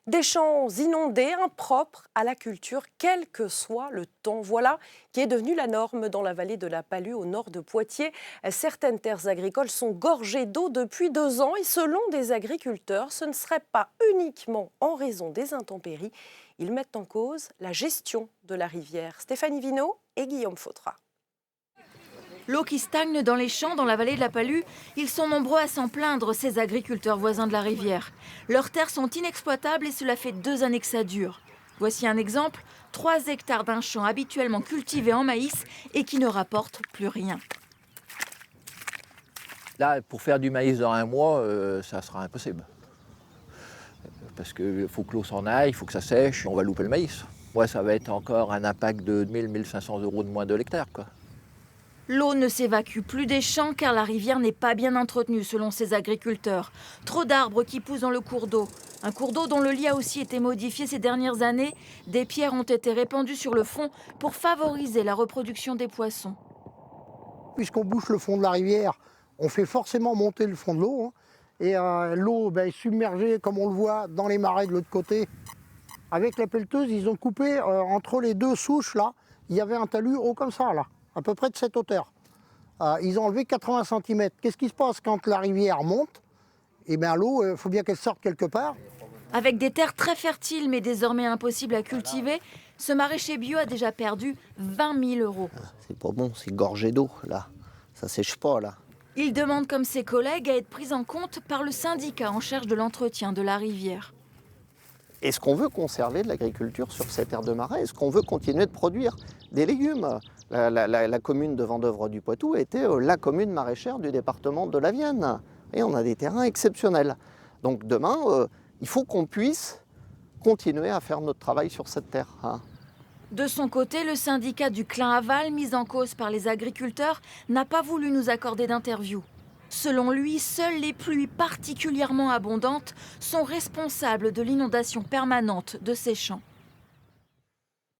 Des champs inondés, impropres à la culture, quel que soit le temps. Voilà qui est devenu la norme dans la vallée de la Palue, au nord de Poitiers. Certaines terres agricoles sont gorgées d'eau depuis 2 ans et selon des agriculteurs, ce ne serait pas uniquement en raison des intempéries. Ils mettent en cause la gestion de la rivière. Stéphanie Vinault et Guillaume Fautra. L'eau qui stagne dans les champs, dans la vallée de la Palue, ils sont nombreux à s'en plaindre, ces agriculteurs voisins de la rivière. Leurs terres sont inexploitables et cela fait 2 années que ça dure. Voici un exemple, 3 hectares d'un champ habituellement cultivé en maïs et qui ne rapporte plus rien. Là, pour faire du maïs dans un mois, ça sera impossible. Parce qu'il faut que l'eau s'en aille, il faut que ça sèche, on va louper le maïs. Ouais, ça va être encore un impact de 1 500 euros de moins de l'hectare, quoi. L'eau ne s'évacue plus des champs car la rivière n'est pas bien entretenue selon ces agriculteurs. Trop d'arbres qui poussent dans le cours d'eau. Un cours d'eau dont le lit a aussi été modifié ces dernières années. Des pierres ont été répandues sur le fond pour favoriser la reproduction des poissons. Puisqu'on bouche le fond de la rivière, on fait forcément monter le fond de l'eau. Et l'eau est submergée, comme on le voit, dans les marais de l'autre côté. Avec la pelleteuse, ils ont coupé entre les 2 souches, là, il y avait un talus haut comme ça, là, à peu près de cette hauteur. Ils ont enlevé 80 cm. Qu'est-ce qui se passe quand la rivière monte? Eh bien, l'eau, il faut bien qu'elle sorte quelque part. Avec des terres très fertiles mais désormais impossibles à cultiver, ce maraîcher bio a déjà perdu 20 000 euros. C'est pas bon, c'est gorgé d'eau, là. Ça sèche pas, là. Il demande, comme ses collègues, à être pris en compte par le syndicat en charge de l'entretien de la rivière. Est-ce qu'on veut conserver de l'agriculture sur cette aire de marais? Est-ce qu'on veut continuer de produire des légumes? La commune de Vendeuvre-du-Poitou était la commune maraîchère du département de la Vienne. Et on a des terrains exceptionnels. Donc demain, il faut qu'on puisse continuer à faire notre travail sur cette terre. De son côté, le syndicat du Clin Aval, mis en cause par les agriculteurs, n'a pas voulu nous accorder d'interview. Selon lui, seules les pluies particulièrement abondantes sont responsables de l'inondation permanente de ces champs.